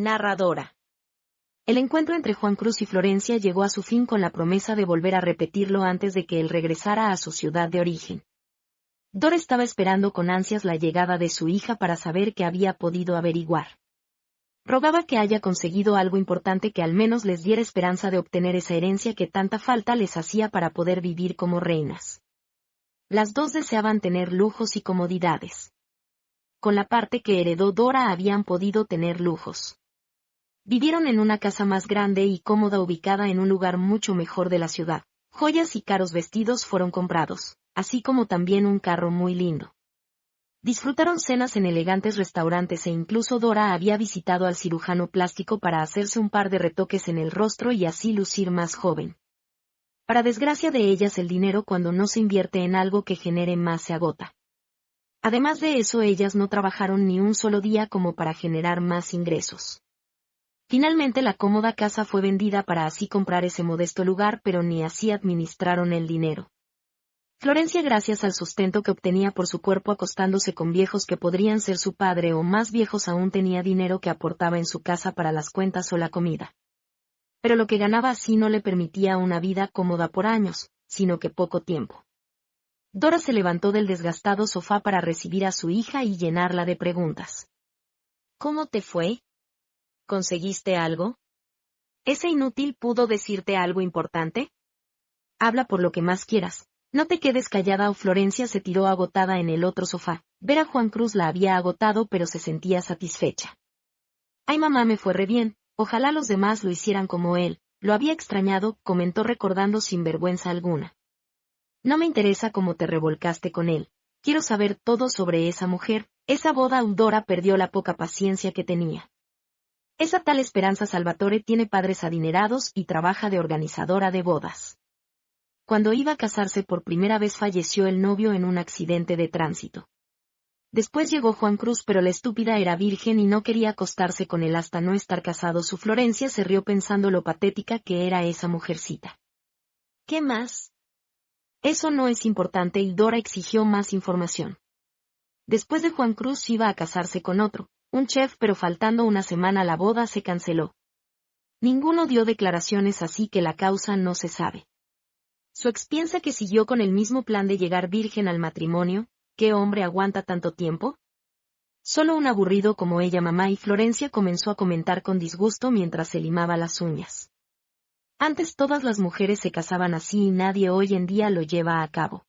Narradora. El encuentro entre Juan Cruz y Florencia llegó a su fin con la promesa de volver a repetirlo antes de que él regresara a su ciudad de origen. Dora estaba esperando con ansias la llegada de su hija para saber qué había podido averiguar. Rogaba que haya conseguido algo importante que al menos les diera esperanza de obtener esa herencia que tanta falta les hacía para poder vivir como reinas. Las dos deseaban tener lujos y comodidades. Con la parte que heredó Dora habían podido tener lujos. Vivieron en una casa más grande y cómoda ubicada en un lugar mucho mejor de la ciudad. Joyas y caros vestidos fueron comprados, así como también un carro muy lindo. Disfrutaron cenas en elegantes restaurantes e incluso Dora había visitado al cirujano plástico para hacerse un par de retoques en el rostro y así lucir más joven. Para desgracia de ellas, el dinero cuando no se invierte en algo que genere más se agota. Además de eso, ellas no trabajaron ni un solo día como para generar más ingresos. Finalmente la cómoda casa fue vendida para así comprar ese modesto lugar, pero ni así administraron el dinero. Florencia, gracias al sustento que obtenía por su cuerpo acostándose con viejos que podrían ser su padre o más viejos aún, tenía dinero que aportaba en su casa para las cuentas o la comida. Pero lo que ganaba así no le permitía una vida cómoda por años, sino que poco tiempo. Dora se levantó del desgastado sofá para recibir a su hija y llenarla de preguntas. ¿Cómo te fue? ¿Conseguiste algo? ¿Ese inútil pudo decirte algo importante? Habla por lo que más quieras. No te quedes callada. O Florencia se tiró agotada en el otro sofá. Ver a Juan Cruz la había agotado, pero se sentía satisfecha. Ay, mamá, me fue re bien. Ojalá los demás lo hicieran como él. Lo había extrañado, comentó recordando sin vergüenza alguna. No me interesa cómo te revolcaste con él. Quiero saber todo sobre esa mujer, esa boda. Dora perdió la poca paciencia que tenía. Esa tal Esperanza Salvatore tiene padres adinerados y trabaja de organizadora de bodas. Cuando iba a casarse por primera vez falleció el novio en un accidente de tránsito. Después llegó Juan Cruz, pero la estúpida era virgen y no quería acostarse con él hasta no estar casado. Su Florencia se rió pensando lo patética que era esa mujercita. ¿Qué más? Eso no es importante, y Dora exigió más información. Después de Juan Cruz iba a casarse con otro, un chef, pero faltando una semana la boda se canceló. Ninguno dio declaraciones, así que la causa no se sabe. Su ex piensa que siguió con el mismo plan de llegar virgen al matrimonio. ¿Qué hombre aguanta tanto tiempo? Solo un aburrido como ella, mamá. Y Florencia comenzó a comentar con disgusto mientras se limaba las uñas. Antes todas las mujeres se casaban así y nadie hoy en día lo lleva a cabo.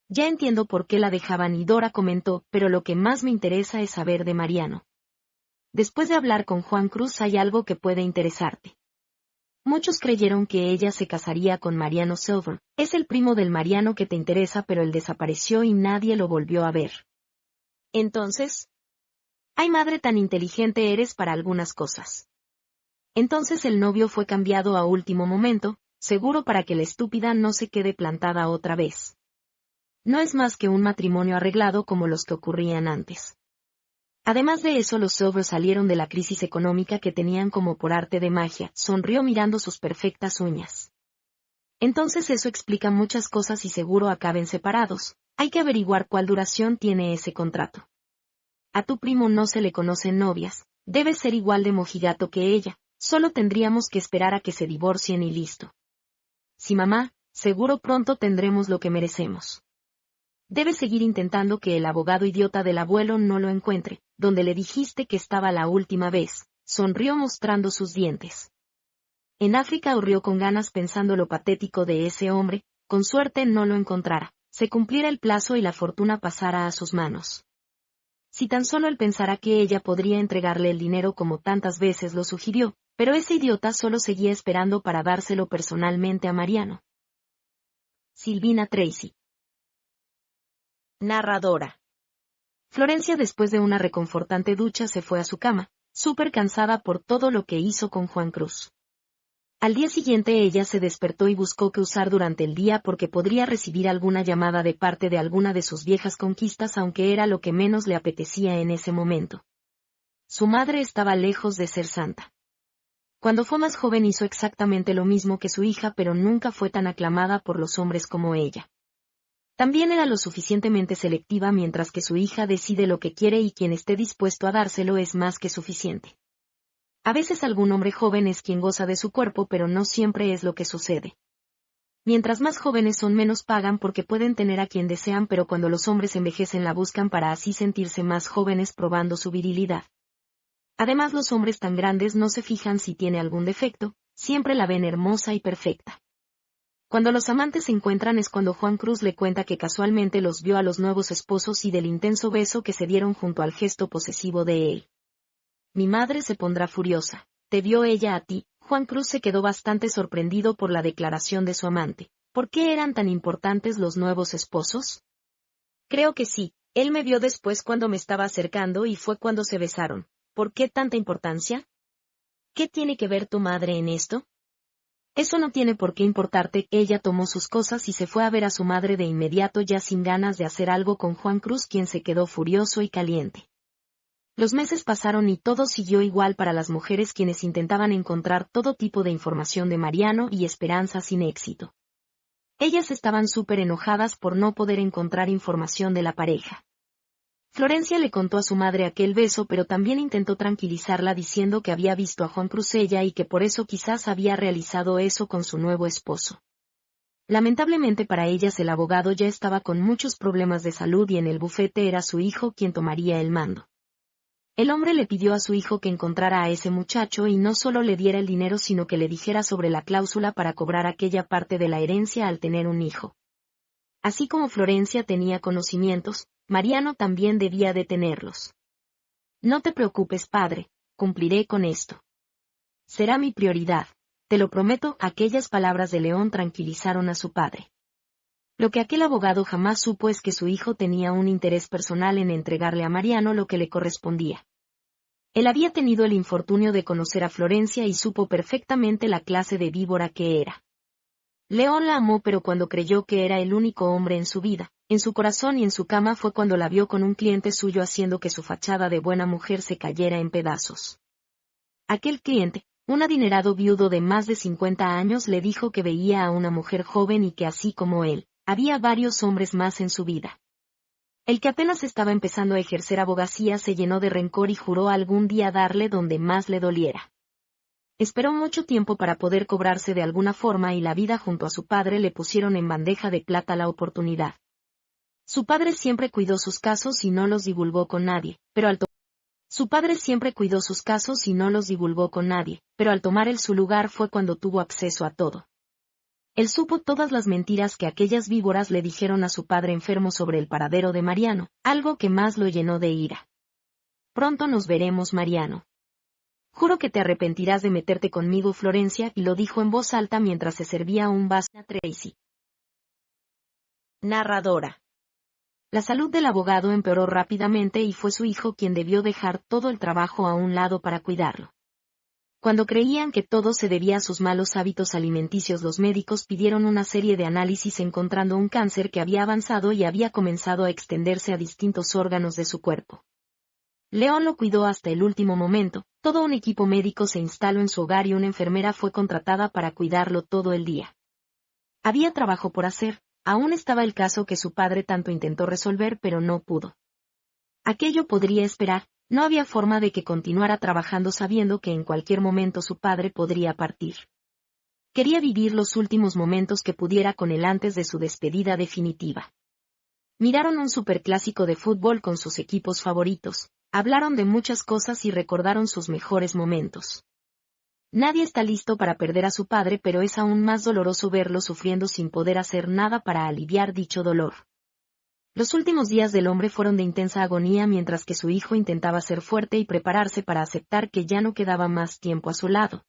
Ya entiendo por qué la dejaban, y Dora comentó, pero lo que más me interesa es saber de Mariano. Después de hablar con Juan Cruz hay algo que puede interesarte. Muchos creyeron que ella se casaría con Mariano Silver. Es el primo del Mariano que te interesa, pero él desapareció y nadie lo volvió a ver. Entonces, ay, madre, tan inteligente eres para algunas cosas. Entonces el novio fue cambiado a último momento, seguro para que la estúpida no se quede plantada otra vez. No es más que un matrimonio arreglado como los que ocurrían antes. Además de eso, los Silver salieron de la crisis económica que tenían como por arte de magia. Sonrió mirando sus perfectas uñas. Entonces eso explica muchas cosas y seguro acaben separados. Hay que averiguar cuál duración tiene ese contrato. A tu primo no se le conocen novias, debe ser igual de mojigato que ella, solo tendríamos que esperar a que se divorcien y listo. Sí, mamá, seguro pronto tendremos lo que merecemos. Debes seguir intentando que el abogado idiota del abuelo no lo encuentre, donde le dijiste que estaba la última vez. Sonrió mostrando sus dientes. En África, rió con ganas pensando lo patético de ese hombre. Con suerte no lo encontrara, se cumpliera el plazo y la fortuna pasara a sus manos. Si tan solo él pensara que ella podría entregarle el dinero como tantas veces lo sugirió, pero ese idiota solo seguía esperando para dárselo personalmente a Mariano. Silvina Tracy. Narradora. Florencia, después de una reconfortante ducha, se fue a su cama, súper cansada por todo lo que hizo con Juan Cruz. Al día siguiente ella se despertó y buscó qué usar durante el día porque podría recibir alguna llamada de parte de alguna de sus viejas conquistas, aunque era lo que menos le apetecía en ese momento. Su madre estaba lejos de ser santa. Cuando fue más joven hizo exactamente lo mismo que su hija, pero nunca fue tan aclamada por los hombres como ella. También era lo suficientemente selectiva, mientras que su hija decide lo que quiere y quien esté dispuesto a dárselo es más que suficiente. A veces algún hombre joven es quien goza de su cuerpo, pero no siempre es lo que sucede. Mientras más jóvenes son, menos pagan porque pueden tener a quien desean, pero cuando los hombres envejecen la buscan para así sentirse más jóvenes probando su virilidad. Además, los hombres tan grandes no se fijan si tiene algún defecto, siempre la ven hermosa y perfecta. Cuando los amantes se encuentran es cuando Juan Cruz le cuenta que casualmente los vio a los nuevos esposos y del intenso beso que se dieron junto al gesto posesivo de él. Mi madre se pondrá furiosa. ¿Te vio ella a ti? Juan Cruz se quedó bastante sorprendido por la declaración de su amante. ¿Por qué eran tan importantes los nuevos esposos? Creo que sí, él me vio después cuando me estaba acercando y fue cuando se besaron. ¿Por qué tanta importancia? ¿Qué tiene que ver tu madre en esto? Eso no tiene por qué importarte. Ella tomó sus cosas y se fue a ver a su madre de inmediato, ya sin ganas de hacer algo con Juan Cruz, quien se quedó furioso y caliente. Los meses pasaron y todo siguió igual para las mujeres, quienes intentaban encontrar todo tipo de información de Mariano y Esperanza sin éxito. Ellas estaban súper enojadas por no poder encontrar información de la pareja. Florencia le contó a su madre aquel beso, pero también intentó tranquilizarla diciendo que había visto a Juan Cruz ella y que por eso quizás había realizado eso con su nuevo esposo. Lamentablemente para ellas el abogado ya estaba con muchos problemas de salud y en el bufete era su hijo quien tomaría el mando. El hombre le pidió a su hijo que encontrara a ese muchacho y no solo le diera el dinero, sino que le dijera sobre la cláusula para cobrar aquella parte de la herencia al tener un hijo. Así como Florencia tenía conocimientos, Mariano también debía de tenerlos. No te preocupes, padre, cumpliré con esto. Será mi prioridad, te lo prometo. Aquellas palabras de León tranquilizaron a su padre. Lo que aquel abogado jamás supo es que su hijo tenía un interés personal en entregarle a Mariano lo que le correspondía. Él había tenido el infortunio de conocer a Florencia y supo perfectamente la clase de víbora que era. León la amó, pero cuando creyó que era el único hombre en su vida, en su corazón y en su cama, fue cuando la vio con un cliente suyo, haciendo que su fachada de buena mujer se cayera en pedazos. Aquel cliente, un adinerado viudo de más de 50 años, le dijo que veía a una mujer joven y que así como él, había varios hombres más en su vida. El que apenas estaba empezando a ejercer abogacía se llenó de rencor y juró algún día darle donde más le doliera. Esperó mucho tiempo para poder cobrarse de alguna forma y la vida junto a su padre le pusieron en bandeja de plata la oportunidad. Su padre siempre cuidó sus casos y no los divulgó con nadie, pero al tomar él su lugar fue cuando tuvo acceso a todo. Él supo todas las mentiras que aquellas víboras le dijeron a su padre enfermo sobre el paradero de Mariano, algo que más lo llenó de ira. Pronto nos veremos, Mariano. Juro que te arrepentirás de meterte conmigo, Florencia, y lo dijo en voz alta mientras se servía un vaso a Tracy. Narradora. La salud del abogado empeoró rápidamente y fue su hijo quien debió dejar todo el trabajo a un lado para cuidarlo. Cuando creían que todo se debía a sus malos hábitos alimenticios, los médicos pidieron una serie de análisis encontrando un cáncer que había avanzado y había comenzado a extenderse a distintos órganos de su cuerpo. León lo cuidó hasta el último momento. Todo un equipo médico se instaló en su hogar y una enfermera fue contratada para cuidarlo todo el día. Había trabajo por hacer, aún estaba el caso que su padre tanto intentó resolver pero no pudo. Aquello podría esperar, no había forma de que continuara trabajando sabiendo que en cualquier momento su padre podría partir. Quería vivir los últimos momentos que pudiera con él antes de su despedida definitiva. Miraron un superclásico de fútbol con sus equipos favoritos. Hablaron de muchas cosas y recordaron sus mejores momentos. Nadie está listo para perder a su padre, pero es aún más doloroso verlo sufriendo sin poder hacer nada para aliviar dicho dolor. Los últimos días del hombre fueron de intensa agonía mientras que su hijo intentaba ser fuerte y prepararse para aceptar que ya no quedaba más tiempo a su lado.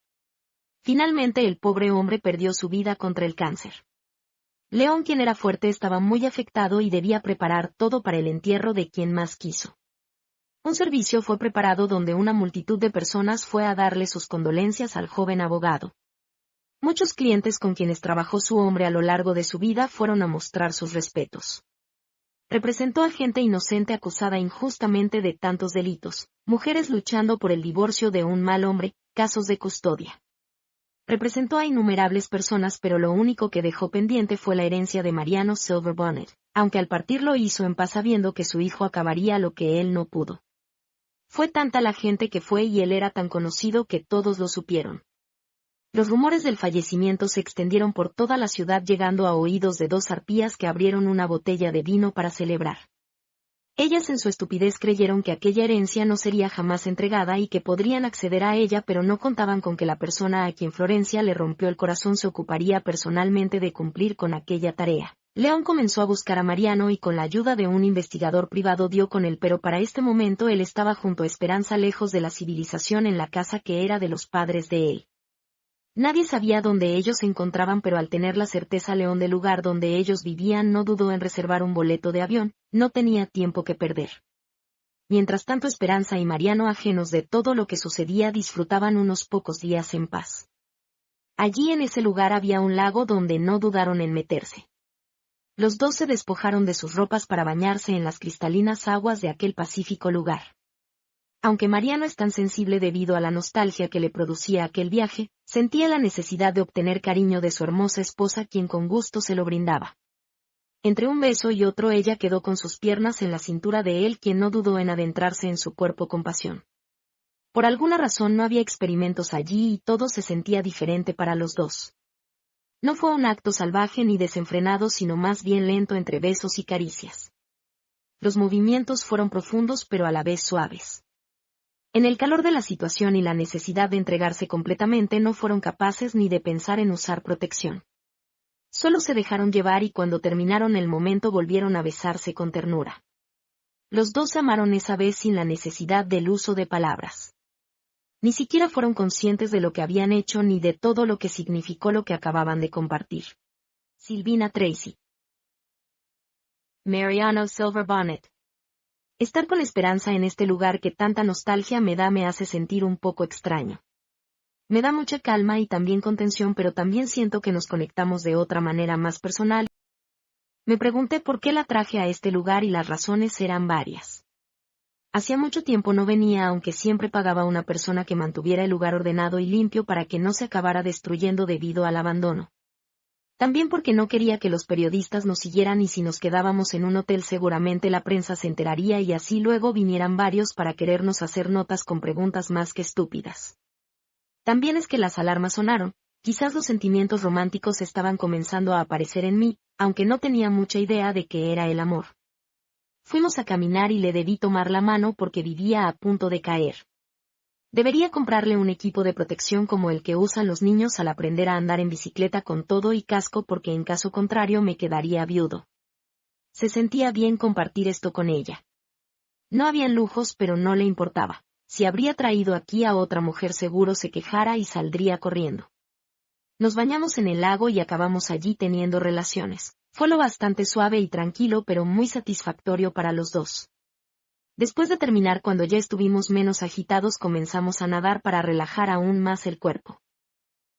Finalmente el pobre hombre perdió su vida contra el cáncer. León, quien era fuerte, estaba muy afectado y debía preparar todo para el entierro de quien más quiso. Un servicio fue preparado donde una multitud de personas fue a darle sus condolencias al joven abogado. Muchos clientes con quienes trabajó su hombre a lo largo de su vida fueron a mostrar sus respetos. Representó a gente inocente acusada injustamente de tantos delitos, mujeres luchando por el divorcio de un mal hombre, casos de custodia. Representó a innumerables personas, pero lo único que dejó pendiente fue la herencia de Mariano Silverbonnet, aunque al partir lo hizo en paz sabiendo que su hijo acabaría lo que él no pudo. Fue tanta la gente que fue y él era tan conocido que todos lo supieron. Los rumores del fallecimiento se extendieron por toda la ciudad llegando a oídos de dos arpías que abrieron una botella de vino para celebrar. Ellas en su estupidez creyeron que aquella herencia no sería jamás entregada y que podrían acceder a ella, pero no contaban con que la persona a quien Florencia le rompió el corazón se ocuparía personalmente de cumplir con aquella tarea. León comenzó a buscar a Mariano y con la ayuda de un investigador privado dio con él, pero para este momento él estaba junto a Esperanza lejos de la civilización en la casa que era de los padres de él. Nadie sabía dónde ellos se encontraban, pero al tener la certeza León del lugar donde ellos vivían no dudó en reservar un boleto de avión, no tenía tiempo que perder. Mientras tanto Esperanza y Mariano, ajenos de todo lo que sucedía, disfrutaban unos pocos días en paz. Allí en ese lugar había un lago donde no dudaron en meterse. Los dos se despojaron de sus ropas para bañarse en las cristalinas aguas de aquel pacífico lugar. Aunque Mariano es tan sensible debido a la nostalgia que le producía aquel viaje, sentía la necesidad de obtener cariño de su hermosa esposa, quien con gusto se lo brindaba. Entre un beso y otro ella quedó con sus piernas en la cintura de él, quien no dudó en adentrarse en su cuerpo con pasión. Por alguna razón no había experimentos allí y todo se sentía diferente para los dos. No fue un acto salvaje ni desenfrenado, sino más bien lento entre besos y caricias. Los movimientos fueron profundos pero a la vez suaves. En el calor de la situación y la necesidad de entregarse completamente no fueron capaces ni de pensar en usar protección. Solo se dejaron llevar y cuando terminaron el momento volvieron a besarse con ternura. Los dos se amaron esa vez sin la necesidad del uso de palabras. Ni siquiera fueron conscientes de lo que habían hecho ni de todo lo que significó lo que acababan de compartir. Silvina Tracy. Mariano Silverbonnet. Estar con Esperanza en este lugar que tanta nostalgia me hace sentir un poco extraño. Me da mucha calma y también contención, pero también siento que nos conectamos de otra manera más personal. Me pregunté por qué la traje a este lugar y las razones eran varias. Hacía mucho tiempo no venía, aunque siempre pagaba a una persona que mantuviera el lugar ordenado y limpio para que no se acabara destruyendo debido al abandono. También porque no quería que los periodistas nos siguieran y si nos quedábamos en un hotel seguramente la prensa se enteraría y así luego vinieran varios para querernos hacer notas con preguntas más que estúpidas. También es que las alarmas sonaron, quizás los sentimientos románticos estaban comenzando a aparecer en mí, aunque no tenía mucha idea de qué era el amor. Fuimos a caminar y le debí tomar la mano porque vivía a punto de caer. Debería comprarle un equipo de protección como el que usan los niños al aprender a andar en bicicleta con todo y casco porque en caso contrario me quedaría viudo. Se sentía bien compartir esto con ella. No habían lujos pero no le importaba. Si habría traído aquí a otra mujer seguro se quejara y saldría corriendo. Nos bañamos en el lago y acabamos allí teniendo relaciones. Fue lo bastante suave y tranquilo pero muy satisfactorio para los dos. Después de terminar, cuando ya estuvimos menos agitados, comenzamos a nadar para relajar aún más el cuerpo.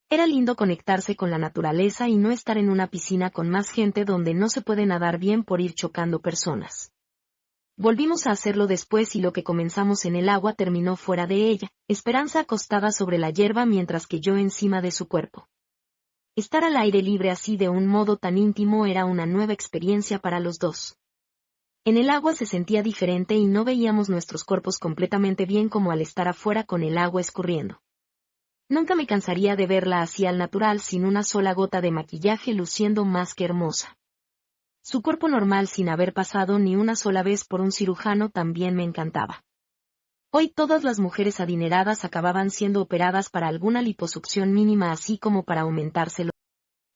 Era lindo conectarse con la naturaleza y no estar en una piscina con más gente donde no se puede nadar bien por ir chocando personas. Volvimos a hacerlo después y lo que comenzamos en el agua terminó fuera de ella, Esperanza acostada sobre la hierba mientras que yo encima de su cuerpo. Estar al aire libre así de un modo tan íntimo era una nueva experiencia para los dos. En el agua se sentía diferente y no veíamos nuestros cuerpos completamente bien como al estar afuera con el agua escurriendo. Nunca me cansaría de verla así al natural sin una sola gota de maquillaje luciendo más que hermosa. Su cuerpo normal sin haber pasado ni una sola vez por un cirujano también me encantaba. Hoy todas las mujeres adineradas acababan siendo operadas para alguna liposucción mínima así como para aumentárselo.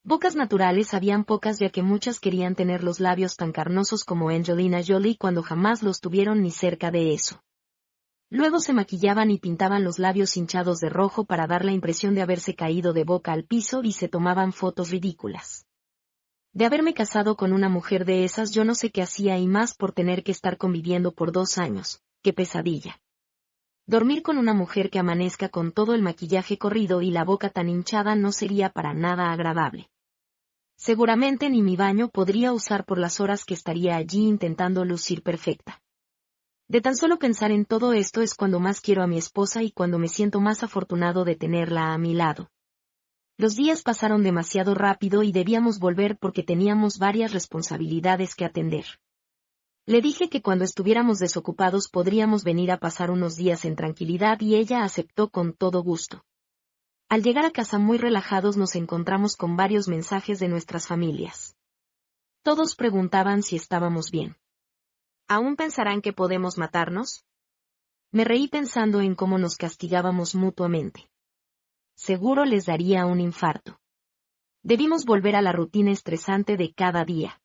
Bocas naturales habían pocas ya que muchas querían tener los labios tan carnosos como Angelina Jolie cuando jamás los tuvieron ni cerca de eso. Luego se maquillaban y pintaban los labios hinchados de rojo para dar la impresión de haberse caído de boca al piso y se tomaban fotos ridículas. De haberme casado con una mujer de esas yo no sé qué hacía y más por tener que estar conviviendo por 2 años, qué pesadilla. Dormir con una mujer que amanezca con todo el maquillaje corrido y la boca tan hinchada no sería para nada agradable. Seguramente ni mi baño podría usar por las horas que estaría allí intentando lucir perfecta. De tan solo pensar en todo esto es cuando más quiero a mi esposa y cuando me siento más afortunado de tenerla a mi lado. Los días pasaron demasiado rápido y debíamos volver porque teníamos varias responsabilidades que atender. Le dije que cuando estuviéramos desocupados podríamos venir a pasar unos días en tranquilidad y ella aceptó con todo gusto. Al llegar a casa muy relajados nos encontramos con varios mensajes de nuestras familias. Todos preguntaban si estábamos bien. ¿Aún pensarán que podemos matarnos? Me reí pensando en cómo nos castigábamos mutuamente. Seguro les daría un infarto. Debimos volver a la rutina estresante de cada día.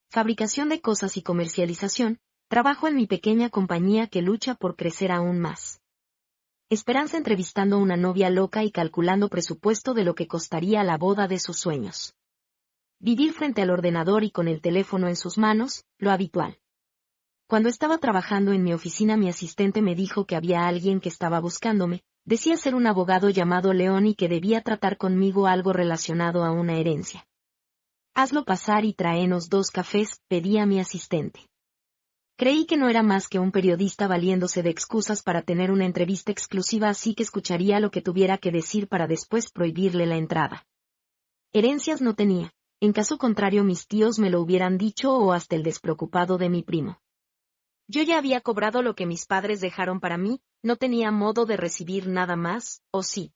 Fabricación de cosas y comercialización, trabajo en mi pequeña compañía que lucha por crecer aún más. Esperanza entrevistando a una novia loca y calculando presupuesto de lo que costaría la boda de sus sueños. Vivir frente al ordenador y con el teléfono en sus manos, lo habitual. Cuando estaba trabajando en mi oficina mi asistente me dijo que había alguien que estaba buscándome, decía ser un abogado llamado León y que debía tratar conmigo algo relacionado a una herencia. Hazlo pasar y tráenos 2 cafés, pedí a mi asistente. Creí que no era más que un periodista valiéndose de excusas para tener una entrevista exclusiva, así que escucharía lo que tuviera que decir para después prohibirle la entrada. Herencias no tenía, en caso contrario mis tíos me lo hubieran dicho o hasta el despreocupado de mi primo. Yo ya había cobrado lo que mis padres dejaron para mí, no tenía modo de recibir nada más, ¿o sí?